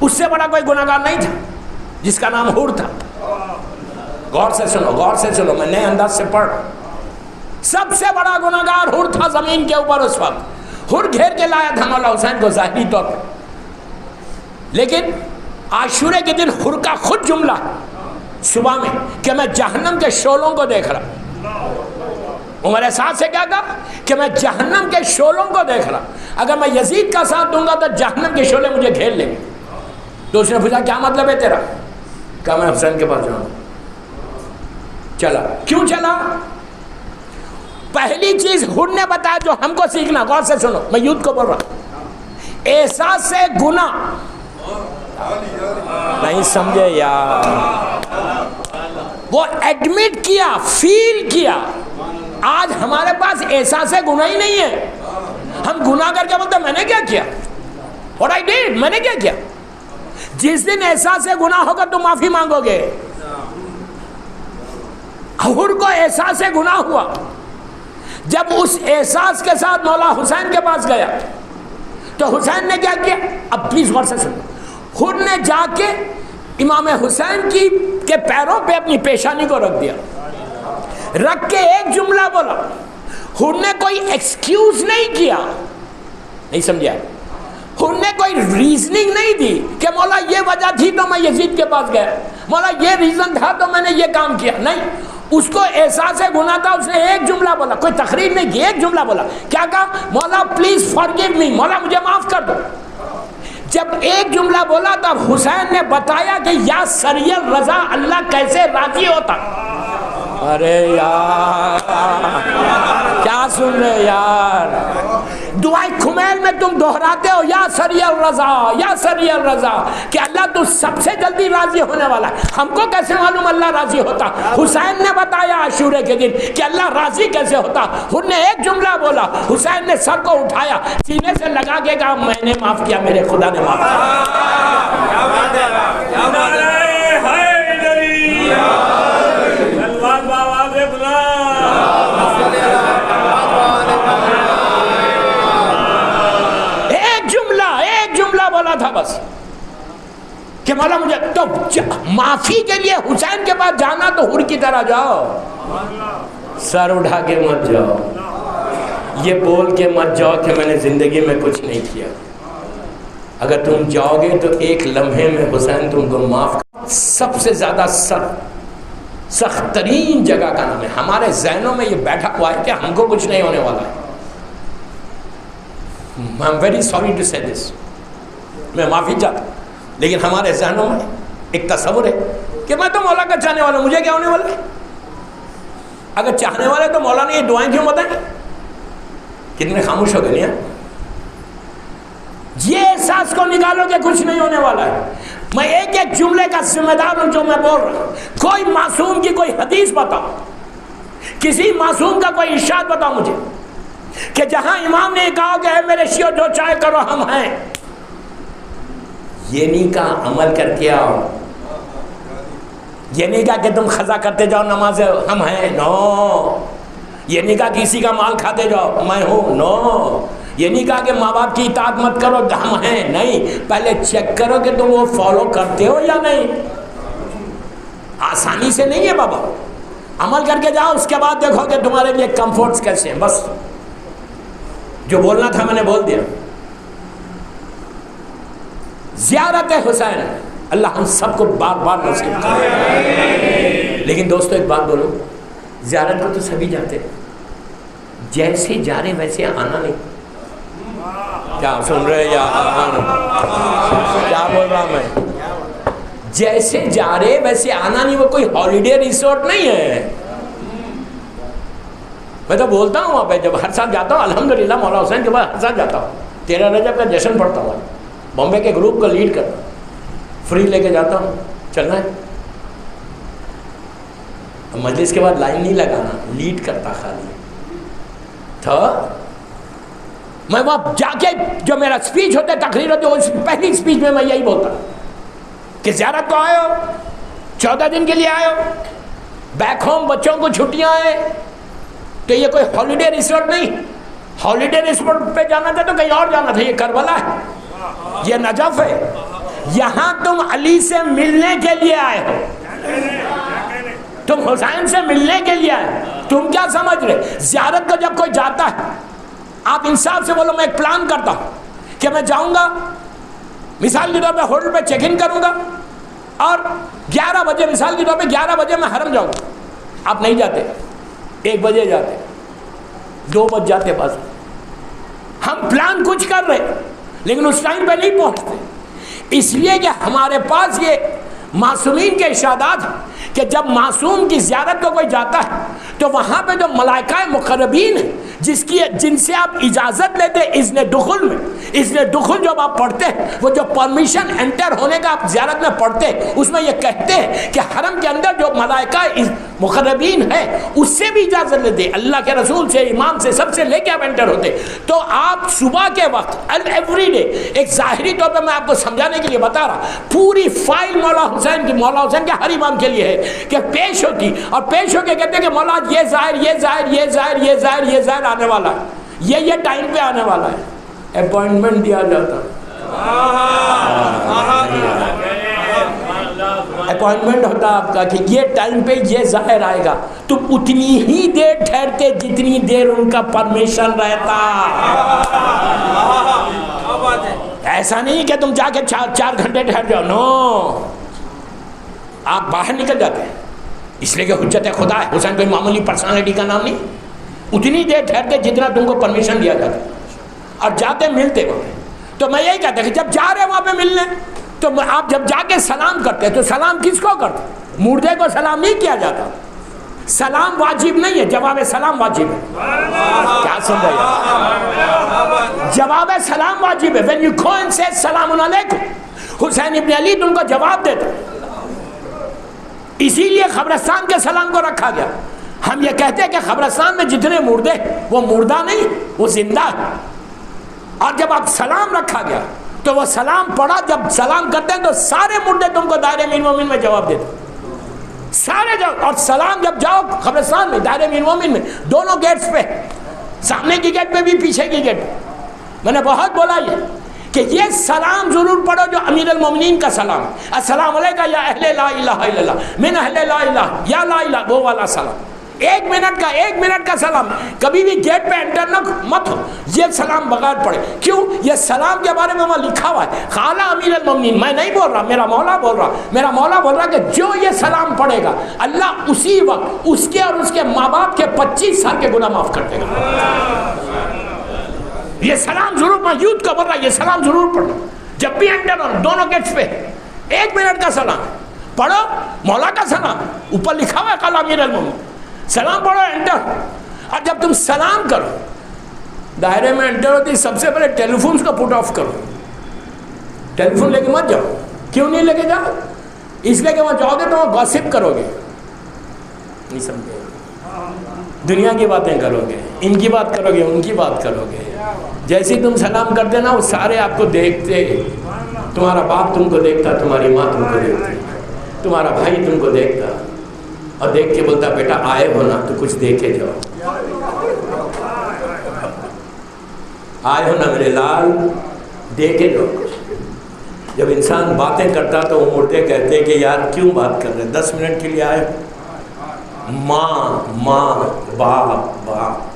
उससे बड़ा कोई गुनाहगार नहीं था, जिसका नाम हुर था। गौर से सुनो, गौर से सुनो, मैं नए अंदाज से पढ़। सबसे बड़ा गुनाहगार हुर था जमीन के ऊपर उस वक्त। हुर घेर के लाया था मौला हुसैन को जाहिरी तौर पर, लेकिन आशूरे के दिन हुर का खुद जुमला सुबह में कि मैं जहन्नम के शोलों को देख रहा। उमर साथ से क्या कहा कि मैं जहन्नम के शोलों को देख रहा, अगर मैं यजीद का साथ दूंगा तो जहन्नम के शोले मुझे घेर लेंगे। तो उसने पूछा क्या मतलब है तेरा? कहा मैं हुसैन के पास जाऊंगा। चला। क्यों चला? पहली चीज हुर ने बताया जो हमको सीखना, गौर से सुनो, मैं युद्ध को बोल रहा। एहसास से गुना नहीं समझे यार, वो एडमिट किया, फील किया। आज हमारे पास एहसास गुना ही नहीं है। हम गुनाह करके बोलते मैंने क्या किया, What I did, मैंने क्या किया। जिस दिन एहसास गुनाह होगा तो माफी मांगोगे। हुर को एहसास गुनाह हुआ, जब उस एहसास के साथ मौला हुसैन के पास गया तो हुसैन ने क्या किया? अब प्लीज गौर से सुनो। हुर ने जाके इमाम हुसैन के पैरों पे अपनी पेशानी को रख दिया, रख के एक जुमला बोला। हुर ने कोई एक्सक्यूज नहीं किया, नहीं समझा। हुर ने कोई रीजनिंग नहीं दी कि मौला ये वजह थी तो मैं यजीद के पास गया, मौला ये रीजन था तो मैंने ये काम किया। नहीं, उसको एहसास गुनाह था, उसने एक जुमला बोला, कोई तकरीर नहीं की, एक जुमला बोला। क्या कहा? मौला प्लीज फॉरगिव मी, मौला मुझे माफ कर दो। जब एक जुमला बोला तब हुसैन ने बताया कि या सरियल रजा, अल्लाह कैसे राजी होता। अरे यार क्या सुन रहे यार, दुआए खुमैल में तुम दोहराते हो या सरियल रजा, या सरियल रजा, कि अल्लाह तो सबसे जल्दी राजी होने वाला है। हमको कैसे मालूम अल्लाह राजी होता? हुसैन ने बताया आशूरे के दिन कि अल्लाह राजी कैसे होता। उन्होंने एक जुमला बोला, हुसैन ने सर को उठाया, सीने से लगा के कहा मैंने माफ किया, मेरे खुदा ने माफ था बस कि मौला मुझे तो माफी के लिए हुसैन के पास जाना तो हुर की तरह जाओ, सर उठा के मत जाओ, ये बोल के मत जाओ कि मैंने जिंदगी में कुछ नहीं किया। अगर तुम जाओगे तो एक लम्हे में हुसैन तुमको माफ। सबसे ज्यादा सख्त तरीन जगह का नाम है, हमारे जहनों में ये बैठा हुआ है कि हमको कुछ नहीं होने वाला है। I am very sorry to say this, मैं माफी चाहता, लेकिन हमारे जहनों में एक तस्वुर है कि मैं तो मौला का चाहने वाला हूं, मुझे क्या होने वाला है। अगर चाहने वाले तो मौला ने ये दुआएं क्यों बताई? कितने खामोश हो गए। ये एहसास को निकालो कि कुछ नहीं होने वाला है। मैं एक एक जुमले का जिम्मेदार हूं जो मैं बोल रहा हूं। कोई मासूम की कोई हदीस बताओ, किसी मासूम का कोई इरशाद बताओ मुझे कि जहां इमाम ने कहा कि मेरे शियो जो चाहे करो हम हैं। ये नहीं कहा अमल करके आओ, ये नहीं कहा कि तुम खजा करते जाओ नमाज हम हैं, नो। ये नहीं कहा किसी का माल खाते जाओ मैं हूं, नो। ये नहीं कहा कि माँ बाप की इताअत मत करो हम हैं, नहीं। पहले चेक करो कि तुम वो फॉलो करते हो या नहीं। आसानी से नहीं है बाबा, अमल करके जाओ, उसके बाद देखो कि तुम्हारे लिए कंफर्ट्स कैसे हैं। बस जो बोलना था मैंने बोल दिया। ज़ियारत हुसैन अल्लाह हम सबको बार बार नसीब करे। लेकिन दोस्तों एक बात बोलो, ज़ियारत को तो सभी जाते हैं, जैसे जा रहे वैसे आना नहीं। क्या सुन रहे यार, क्या बोल रहा मैं? जैसे जा रहे वैसे आना नहीं। वो कोई हॉलीडे रिसोर्ट नहीं है। मैं तो बोलता हूँ वहाँ पे, जब हर साल जाता हूँ अल्हम्दुलिल्लाह मौला हुसैन के बाद हर साल जाता हूँ। 13 रजब का जश्न पढ़ता हूँ, बॉम्बे के ग्रुप को लीड करता हूँ, फ्री लेके जाता हूँ, चलना है। मजलिस के बाद लाइन नहीं लगाना, लीड करता खाली था। मैं वहाँ जाके जो मेरा स्पीच होता है, तकरीर होती है, उस पहली स्पीच में मैं यही बोलता कि ज़ियारत को आए हो, 14 दिन के लिए आए हो, बैक होम बच्चों को छुट्टियां हैं, तो ये कोई हॉलीडे रिसोर्ट नहीं। हॉलीडे रिसोर्ट पे जाना था तो कहीं और जाना था। ये करबला है, ये नजफ है। यहां तुम अली से मिलने के लिए आए हो, तुम हुसैन से मिलने के लिए आए। तुम क्या समझ रहे? ज़ियारत को जब कोई जाता है, आप इंसाफ से बोलो, मैं एक प्लान करता हूं कि मैं जाऊंगा, मिसाल के तौर पे होटल पे चेक इन करूंगा और 11 बजे, मिसाल के तौर पे 11 बजे मैं हरम जाऊंगा। आप नहीं जाते, 1 बजे जाते, 2 बज जाते। बस हम प्लान कुछ कर रहे लेकिन उस टाइम पे नहीं पहुंचते, इसलिए कि हमारे पास ये मासूमीन के इशादात हैं कि जब मासूम की ज़ियारत को कोई जाता है तो वहाँ पे जो मलाइकाए मुक़र्रबीन हैं, जिनसे आप इजाज़त लेते हैं इज़्ने दुखुल में, इज़्ने दुखुल जब आप पढ़ते हैं, वो जो परमिशन एंटर होने का आप ज़ियारत में पढ़ते हैं, उसमें ये कहते हैं कि हरम के अंदर जो मलाइकाए मुक़र्रबीन है उससे भी इजाज़त लेते, अल्लाह के रसूल से, इमाम से, सबसे लेके आप एंटर होते। तो आप सुबह के वक्त एवरी डे, एक ज़ाहिरी तौर पर मैं आपको समझाने के लिए बता रहा, पूरी फाइल मौला हुसैन के हर इमाम के लिए है कि पेश होती, और पेश होकर कहते हैं कि मौला ये ज़ाहिर, ये ज़ाहिर, ये ज़ाहिर, ये ज़ाहिर, ये ज़ाहिर आने वाला है, ये टाइम पे आने वाला है। अपॉइंटमेंट दिया जाता, अपॉइंटमेंट होता आपका कि ये टाइम पे ये ज़ाहिर आएगा, तो उतनी ही देर ठहरते जितनी देर उनका परमिशन रहता। ऐसा नहीं कि तुम जाके 4 घंटे ठहर जाओ, नो, आप बाहर निकल जाते हैं, इसलिए कि हुज्जत खुदा है। हुसैन कोई मामूली पर्सनालिटी का नाम नहीं। उतनी देर ठहरते जितना तुमको परमिशन दिया जाता, और जाते मिलते वहाँ। तो मैं यही कहता कि जब जा रहे वहाँ पे मिलने, तो आप जब जाके सलाम करते तो सलाम किसको करते? मुर्दे को सलाम नहीं किया जाता। सलाम वाजिब नहीं है, जवाब सलाम वाजिब है। क्या समझा? जवाब सलाम वाजिब है। व्हेन यू गो एंड से सलाम अलैकुम, हुसैन इब्न अली तुमको जवाब देते, इसीलिए कब्रिस्तान के सलाम को रखा गया। हम ये कहते हैं कि कब्रिस्तान में जितने मुर्दे, वो मुर्दा नहीं, वो जिंदा है। और जब आप सलाम रखा गया तो वो सलाम पढ़ा, जब सलाम करते हैं तो सारे मुर्दे तुमको दायरे मीन मोमिन में जवाब देते, सारे जवाब। और सलाम जब जाओ कब्रिस्तान में, दायरे मीन मोमिन में, दोनों गेट्स पे, सामने की गेट पे भी, पीछे की गेट पे। मैंने बहुत बोला ये कि ये सलाम जरूर पढ़ो जो अमीर अल मोमिनीन का सलाम है, अस्सलाम अलैका या अहले ला इलाहा इल्लल्लाह, मिन अहले ला इलाहा या ला इलाहा, वो वाला सलाम। 1 मिनट का सलाम। कभी भी गेट पे एंटर न मत हो ये सलाम बगैर पढ़े। क्यों? ये सलाम के बारे में वहाँ लिखा हुआ है, खाला अमीर अल मोमिनीन। मैं नहीं बोल रहा, मेरा मौला बोल रहा। मेरा मौला बोल रहा कि जो ये सलाम पढ़ेगा, अल्लाह उसी वक्त उसके और उसके माँ बाप के 25 साल के गुनाह माफ कर देगा। ये सलाम जरूर, मैं यूथ को बोल रहा, ये सलाम जरूर पढ़ो जब भी एंटर हो, दोनों गेट्स पे। 1 मिनट का सलाम पढ़ो, मौला का सलाम, ऊपर लिखा हुआ है खाला अमीर अल मोमिनीन। सलाम पढ़ो, एंटर। और जब तुम सलाम करो, दायरे में एंटर होती, सबसे पहले टेलीफोन को पुट ऑफ करो। टेलीफोन लेके मत जाओ। क्यों नहीं लेके जाओ? इसलिए कि वहाँ जाओगे तो वहाँ गॉसिप करोगे, नहीं समझे? दुनिया की बातें करोगे, इनकी बात करोगे, उनकी बात करोगे। जैसे ही तुम सलाम करते ना, वो सारे आपको देखते। तुम्हारा बाप तुमको देखता, तुम्हारी माँ तुमको देखती, तुम्हारा भाई तुमको देखता, और देख के बोलता बेटा आए हो ना तो कुछ देखे जाओ, आए हो ना मेरे लाल, देखे जाओ। जब इंसान बातें करता तो वो मुर्दे कहते कि यार क्यों बात कर रहे, 10 मिनट के लिए आए। माँ बाप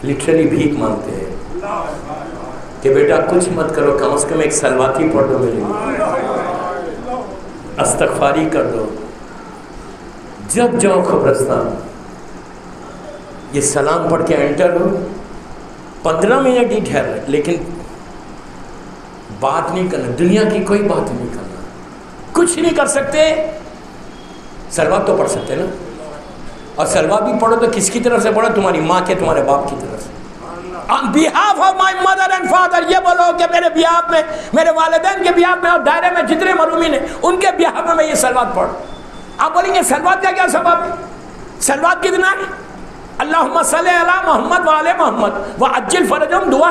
लिटरली भीख मांगते हैं कि बेटा कुछ मत करो, कम से कम एक सलवाती पढ़ दो मेरे लिए, अस्तगफारी कर दो। जब जाओ कब्रिस्तान, ये सलाम पढ़ के एंटर हो, 15 मिनट ही ठहर, लेकिन बात नहीं करना, दुनिया की कोई बात नहीं करना, कुछ नहीं कर सकते। सलवात तो पढ़ सकते ना, और सलवात भी पढ़ो तो किसकी तरफ से पढ़ो? तुम्हारी माँ के, तुम्हारे बाप की तरफ से। On behalf of my mother and father, ये बोलो कि मेरे बिहाफ में, मेरे वालिदैन के बिहाफ में, और दायरे में जितने मरूमीन हैं उनके बिहाफ में मैं ये सलवात पढ़। आप बोलेंगे सलवात का क्या सबब है? सलवात कितना है? अल्लाहुम्मा सल्ली अला मोहम्मद व आले मोहम्मद व अज्जिल फरजहुम दुआ।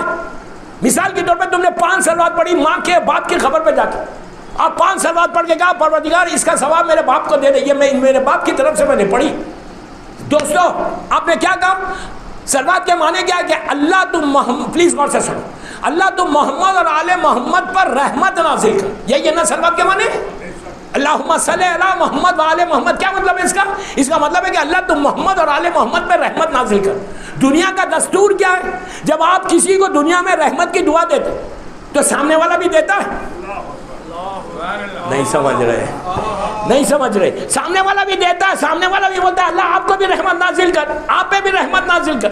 मिसाल के तौर पे तुमने 5 सलवात पढ़ी माँ के बाप की खबर पे जाके, और 5 सलवात पढ़ के कहा परवरदिगार इसका सवाब मेरे बाप को दे दे, ये मैं मेरे बाप की तरफ से मैंने पढ़ी। दोस्तों आपने क्या कहा? सलवात के माने क्या है कि अल्लाह तुम मोहम्मद, प्लीज गौर से सुनो, अल्लाह तुम मोहम्मद और आले मोहम्मद पर रहमत नाजिल कर, यही है ना सलवात के माने? अल्लाहुम्मा सल्ली अला मोहम्मद व आले मोहम्मद। क्या मतलब है इसका? इसका मतलब है कि अल्लाह तुम मोहम्मद और आले मोहम्मद पर रहमत नाजिल कर। दुनिया का दस्तूर क्या है? जब आप किसी को दुनिया में रहमत की दुआ देते तो सामने वाला भी देता है? नहीं समझ रहे, नहीं समझ रहे। सामने वाला भी देता है, सामने वाला भी बोलता है अल्लाह आपको भी रहमत नाजिल कर, आप पे भी रहमत नाजिल कर।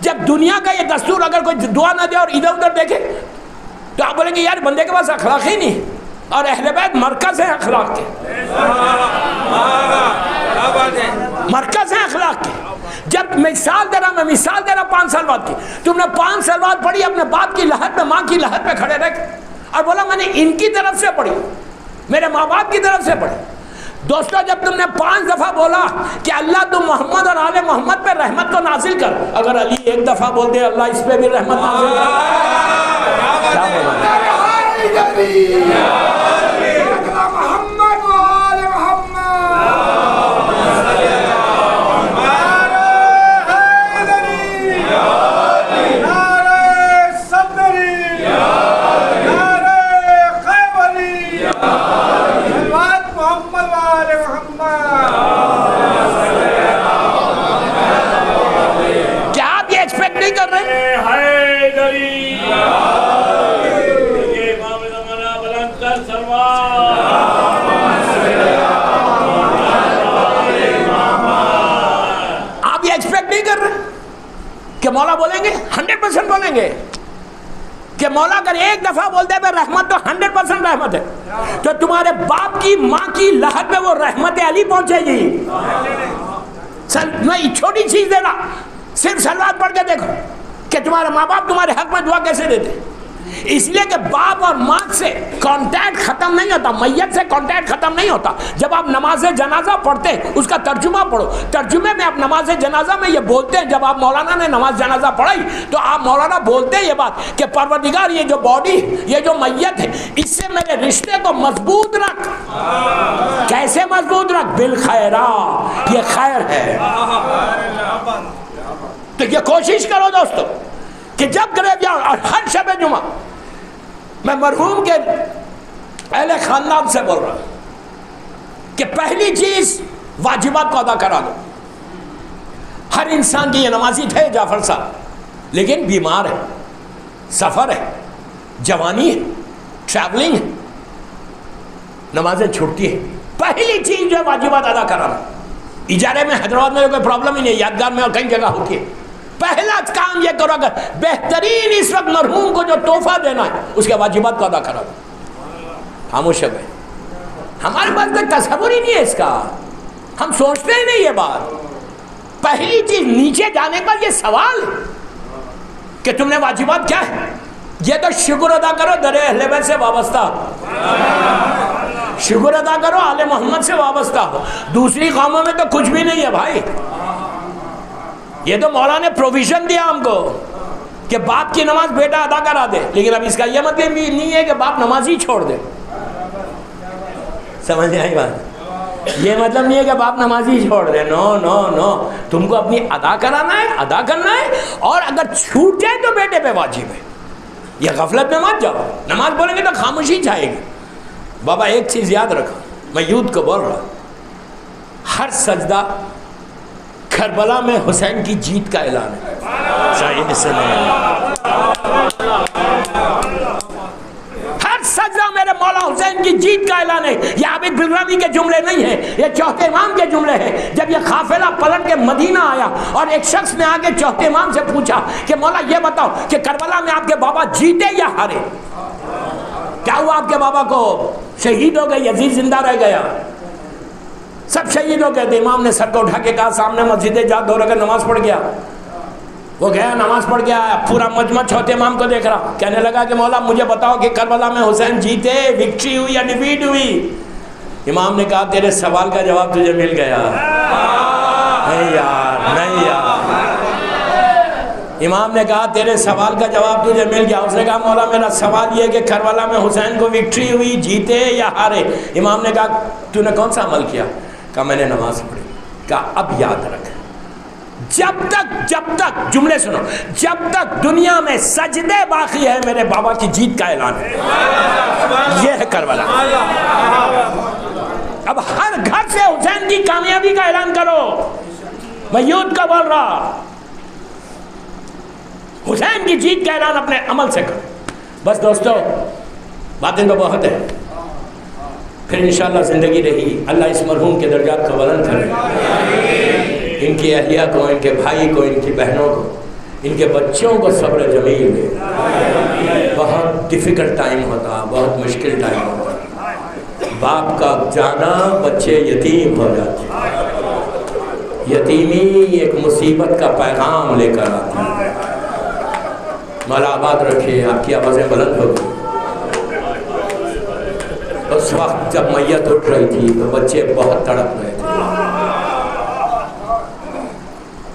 जब दुनिया का ये दस्तूर अगर कोई दुआ ना दे और इधर उधर देखे तो आप बोलेंगे यार बंदे के पास अखलाक ही नहीं। और अहले बैत मरकज है अखलाक के, मरकज है अखलाक के। जब मिसाल दे रहा, मैं मिसाल दे रहा 5 साल बाद की, तुमने 5 साल बाद पढ़ी, अपने बाप की लहर पे, माँ की लहर पे खड़े रह और बोला मैंने इनकी तरफ से पढ़ी, मेरे माँ बाप की तरफ से पढ़ी। दोस्तों जब तुमने 5 दफा बोला कि अल्लाह तुम मोहम्मद और आले मोहम्मद पे रहमत को नाजिल कर, अगर अली 1 दफा बोल दे अल्लाह इस पे भी रहमत नाजिल कर, क्या बोला? क्या आप ये एक्सपेक्ट नहीं कर रहे? आप ये एक्सपेक्ट नहीं कर रहे कि मौला बोलेंगे? 100% बोलेंगे कि मौला अगर 1 दफा बोलते हैं रहमत तो 100% रहमत है। तो तुम्हारे बाप की माँ की लहर पे वो रहमत अली पहुंचेगी। मैं छोटी चीज दे रहा, सिर्फ सलवात पढ़ के देखो कि तुम्हारे माँ बाप तुम्हारे हक में दुआ कैसे देते। इसलिए कि बाप और माँ से कांटेक्ट खत्म नहीं होता, मैयत से कांटेक्ट खत्म नहीं होता। जब आप नमाज जनाजा पढ़ते हैं उसका तर्जुमा पढ़ो, तर्जुमे में आप नमाज जनाजा में ये बोलते हैं, जब आप मौलाना ने नमाज जनाजा पढ़ाई तो आप मौलाना बोलते हैं ये बात कि परवरदिगार ये जो बॉडी, ये जो मैयत है, इससे मेरे रिश्ते को मजबूत रख। कैसे मजबूत रख? बिल खैरा, ये खैर है। तो ये कोशिश करो दोस्तों कि जब ग्रेवयार्ड और हर शब जुमा, मैं मरहूम के अहले खानदान से बोल रहा हूं कि पहली चीज वाजिबात को अदा करा दो। हर इंसान की ये नमाजी थे जाफर साहब, लेकिन बीमार है, सफर है, जवानी है, ट्रैवलिंग है, नमाजें छूटती है। पहली चीज जो वाजिबात अदा कराना। इजारे में हैदराबाद में कोई प्रॉब्लम ही नहीं, यादगार में और कई जगह होती है। पहला काम ये करो, अगर बेहतरीन इस वक्त मरहूम को जो तोहफा देना है उसके वाजिबात को अदा करा दो। खामोश है, हमारे पास तो तस्वुर ही नहीं है इसका, हम सोचते ही नहीं ये बात। पहली चीज नीचे जाने का ये सवाल कि तुमने वाजिबात क्या है, ये तो शुक्र अदा करो दरे अहले बैत से वाबस्ता हो, शुक्र अदा करो आले मोहम्मद से वाबस्ता हो। दूसरी कौमों में तो कुछ भी नहीं है भाई। ये तो मौला ने प्रोविजन दिया हमको कि बाप की नमाज बेटा अदा करा दे, लेकिन अब इसका यह मतलब भी नहीं है कि बाप नमाज ही छोड़ दे। समझ नहीं आई बात? ये मतलब नहीं है कि बाप नमाज ही छोड़ दे। नो नो नो, तुमको अपनी अदा कराना है, अदा करना है, और अगर छूट जाए तो बेटे पे वाजिब है। ये गफलत में मत जाओ। नमाज बोलेंगे तो खामोशी जाएगी। बाबा एक चीज याद रखो, मैं यूथ को बोल रहा, हर सजदा करबला में हुसैन की जीत का ऐलान है। शायद इससे हर सजदा मेरे मौला हुसैन की जीत का ऐलान है। ये आबिद बिलरावी के जुमले नहीं है, ये चौथे इमाम के जुमले हैं। जब ये काफिला पलट के मदीना आया और एक शख्स ने आके चौथे इमाम से पूछा कि मौला ये बताओ कि करबला में आपके बाबा जीते या हारे? क्या हुआ आपके बाबा को? शहीद हो गए, यजीद जिंदा रह गया, सब शहीद हो गए। तो इमाम ने सर को उठा के कहा सामने मस्जिद जा, 2 रकात नमाज पढ़ गया। वो गया, नमाज पढ़ गया, पूरा मजमा चौथे इमाम को देख रहा, कहने लगा कि मौला मुझे बताओ कि करबला में हुसैन जीते, विक्ट्री हुई या डिफीट हुई? इमाम ने कहा तेरे सवाल का जवाब तुझे मिल गया। नहीं यार, नहीं यार, इमाम ने कहा तेरे सवाल का जवाब तुझे मिल गया। उसने कहा मौला मेरा सवाल ये है कि करबला में हुसैन को विक्ट्री हुई, जीते या हारे? इमाम ने कहा तूने कौन सा अमल किया? कहा मैंने नमाज पढ़ी। कहा अब याद रख, जब तक जुमले सुनो, जब तक दुनिया में सजदे बाकी है मेरे बाबा की जीत का ऐलान है। यह है करबला। अब हर घर से हुसैन की कामयाबी का ऐलान करो। मैं युद्ध का बोल रहा, हुसैन की जीत का ऐलान अपने अमल से करो। बस दोस्तों बातें तो बहुत है, फिर इंशाअल्लाह ज़िंदगी रही। अल्लाह इस मरहूम के दर्जात को बुलंद करे, इनकी अहलिया को, इनके भाई को, इनकी बहनों को, इनके बच्चों को सब्र जमील दे। बहुत डिफ़िकल्ट टाइम होता, बहुत मुश्किल टाइम होता, बाप का जाना बच्चे यतीम हो जाते। यतीमी एक मुसीबत का पैगाम लेकर आती है। मौला आबाद रखे, आपकी आवाज़ें बुलंद हो गई। उस वक्त जब मैयत उठ रही थी तो बच्चे बहुत तड़प रहे थे,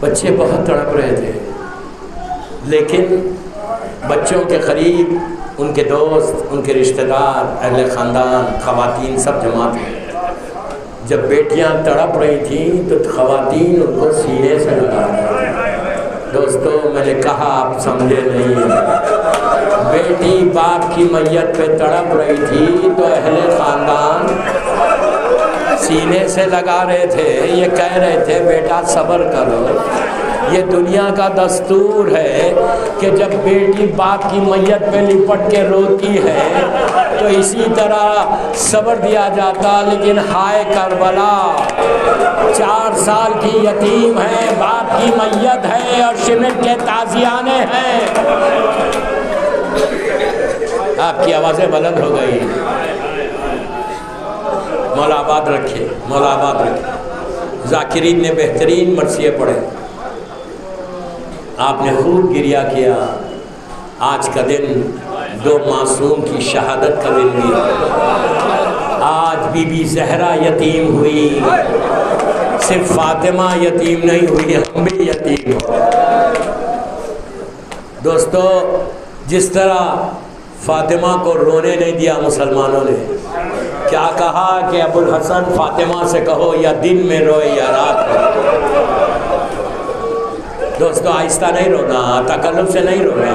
बच्चे बहुत तड़प रहे थे। लेकिन बच्चों के करीब उनके दोस्त, उनके रिश्तेदार, अहले ख़ानदान, ख़वातीन सब जमा थे। जब बेटियां तड़प रही थीं तो ख़वातीन उनको सीने से लगा रही थी। दोस्तों मैंने कहा आप समझे नहीं, बेटी बाप की मैयत पे तड़प रही थी तो अहले ख़ानदान सीने से लगा रहे थे। ये कह रहे थे बेटा सब्र करो। ये दुनिया का दस्तूर है कि जब बेटी बाप की मैयत पे लिपट के रोती है तो इसी तरह सब्र दिया जाता। लेकिन हाय करबला, 4 साल की यतीम है, बाप की मैयत है और शिमिट के ताजियाने हैं। आपकी आवाज़ें बुलंद हो गई। मौला आबाद रखे, मौला आबाद रखे। ज़ाकिरीन ने बेहतरीन मरसिए पढ़े, आपने खूब गिरिया किया। आज का दिन 2 मासूम की शहादत का दिन भी। आज बीबी ज़हरा यतीम हुई, सिर्फ फातिमा यतीम नहीं हुई, हम भी यतीम हो। दोस्तों जिस तरह फातिमा को रोने नहीं दिया मुसलमानों ने, क्या कहा कि अबुल हसन फातिमा से कहो या दिन में रोए या रात में। दोस्तों आहिस्ता नहीं रोना, तकल्लुफ से नहीं रोना।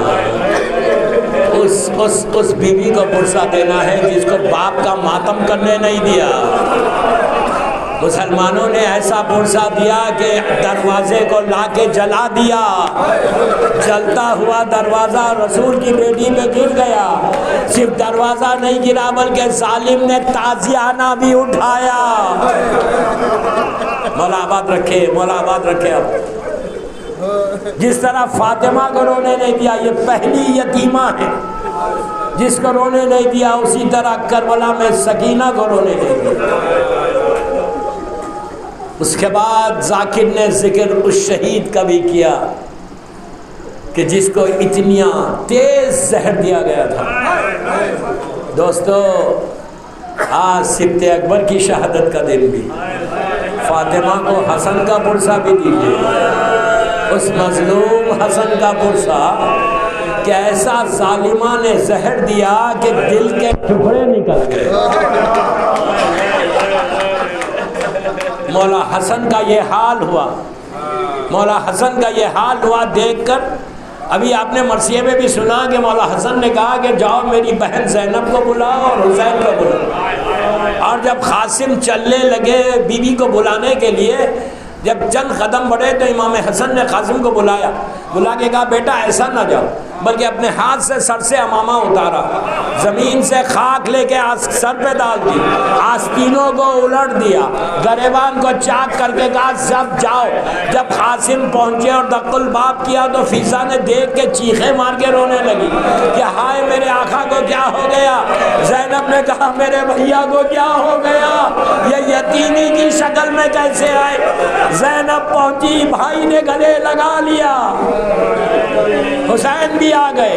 उस बीवी को पुरसा देना है जिसको बाप का मातम करने नहीं दिया। मुसलमानों ने ऐसा पुरसा दिया कि दरवाजे को लाके जला दिया। जलता हुआ दरवाज़ा रसूल की बेटी पे गिर गया। सिर्फ दरवाज़ा नहीं गिरा बल्कि जालिम ने ताजियाना भी उठाया। मौला आबाद रखे, मौला आबाद रखे। अब जिस तरह फातिमा को रोने नहीं दिया, ये पहली यतीमा है जिसको रोने नहीं दिया, उसी तरह करबला में सकीना को रोने नहीं दिया। उसके बाद जाकिर ने जिक्र उस शहीद का भी किया कि जिसको इतनिया तेज जहर दिया गया था। दोस्तों आज सिब्ते अकबर की शहादत का दिन भी। फातिमा को हसन का पुरसा भी दीजिए, उस मजलूम हसन का पुरसा कि ऐसा जालिमा ने जहर दिया कि दिल के टुकड़े निकल गए। मौला हसन का ये हाल हुआ, मौला हसन का ये हाल हुआ देखकर। अभी आपने मरसिए में भी सुना कि मौला हसन ने कहा कि जाओ मेरी बहन ज़ैनब को बुलाओ और हुसैन को बुलाओ। और जब कासिम चलने लगे बीबी को बुलाने के लिए, जब चंद कदम बढ़े तो इमाम हसन ने कासिम को बुलाया, बुला के कहा बेटा ऐसा ना जाओ, बल्कि अपने हाथ से सर से अमामा उतारा, ज़मीन से खाक लेके सर पे डाल दी, आस्तीनों को उलट दिया, गरेबान को चाक करके कहा सब जाओ। जब कासिम पहुंचे और दक्कुल बाप किया तो फिजा ने देख के चीखे मार के रोने लगी कि हाय मेरे आका को क्या हो गया। ज़ैनब ने कहा मेरे भैया को क्या हो गया, ये यतीमी की शक्ल में कैसे आए। ज़ैनब पहुंची, भाई ने गले लगा लिया, हुसैन भी आ गए।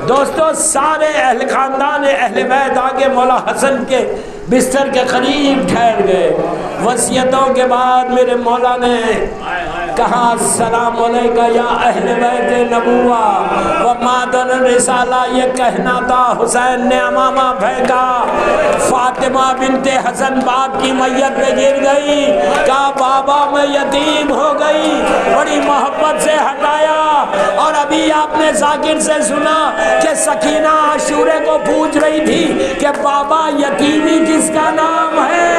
दोस्तों सारे अहल खानदान अहले बैत आगे मौला हसन के बिस्तर के करीब ठहर गए। वसीयतों के बाद मेरे मौला ने कहा अस्सलाम अलैका या अहले बैत नबुवा व मादन रिसाला। ये कहना था, हुसैन ने अमामा फेंका, फातिमा बिनते हसन बाप की मैयत पे गिर गई। कहा बाबा मैं यतीम हो गई, बड़ी मोहब्बत से हटाया। और अभी आपने जाकिर से सुना कि सकीना आशूरे को पूछ रही थी कि बाबा यतीमी किसका नाम है,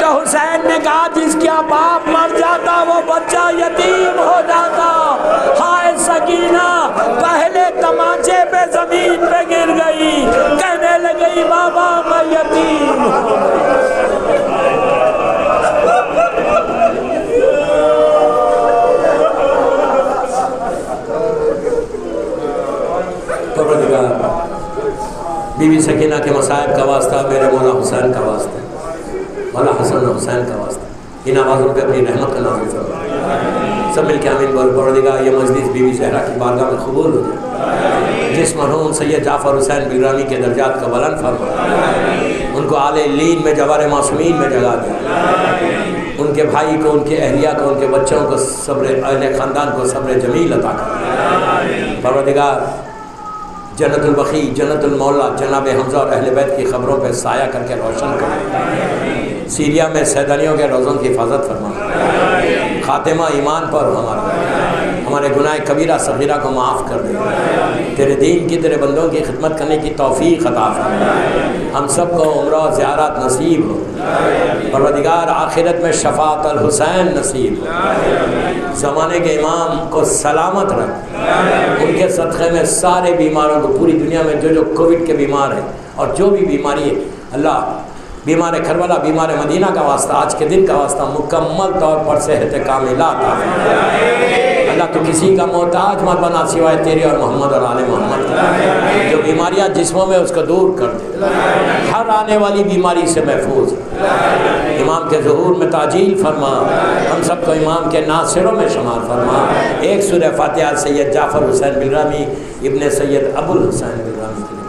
तो हुसैन ने कहा जिसका बाप मर जाता वो बच्चा यतीम हो जाता। हाय सकीना पहले तमाचे पे जमीन पे गिर गई, कहने लगी बाबा मैं यतीम बीबी सकीना के मसाइब का वास्ता, मेरे मौला हुसैन का वास्ता, मौला हसन हुसैन का वास्ता, इन आवाज़ों पे अपनी रहमत का नाज़िल फरमा। सब मिल के आमीन बोल। परवरदिगार ये मजलिस बीबी सहरा की बारगाह में कबूल हो जाए। जिस मरहूम सैयद जाफ़र हुसैन बिलरामी के दर्जात का बुलंद फरमा, उनको आले लीन में जवार मासूमीन में जगा दे। उनके भाई को, उनके अहलिया को, उनके बच्चों को सब्र, अहले ख़ानदान को सब्र जमील अता कर। परवरदिगार जन्नतुल बखी, जन्नतुल मौला जनाब हमज़ा और अहले बैत की ख़बरों पर साया करके रोशन कर। सीरिया में सैदानियों के रोज़ों की हिफाजत फरमा। ख़ातिमा ईमान पर हमारे गुनाह कबीरा सगीरा को माफ़ कर दे। तेरे दीन की, तेरे बंदों की खिदमत करने की तौफ़ीक़ अता फरमा। हम सब को उम्रा और ज़ियारत नसीब हो। परवरदिगार आखिरत में शफ़ाअत अल हुसैन नसीब हो। ज़माने के इमाम को सलामत रख। उनके सदक़े में सारे बीमारों को, पूरी दुनिया में जो कोविड के बीमार हैं और जो भी बीमारी है, अल्लाह बीमार करबला, बीमार मदीना का वास्ता, आज के दिन का वास्ता मुकम्मल तौर पर सेहत कामिला अता फरमा। अल्लाह तो किसी का मोहताज मत बना सिवाय तेरे और मोहम्मद और आले मोहम्मद। जो बीमारियां जिस्मों में उसको दूर कर दे, हर आने वाली बीमारी से महफूज। इमाम के ज़ुहूर में ताजील फरमा। हम सबको इमाम के नासिरों में शुमार फरमा। एक सूरह फातिहा सैयद जाफ़र हुसैन बिलरामी इब्ने सैयद अबुल हुसैन बिलरामी।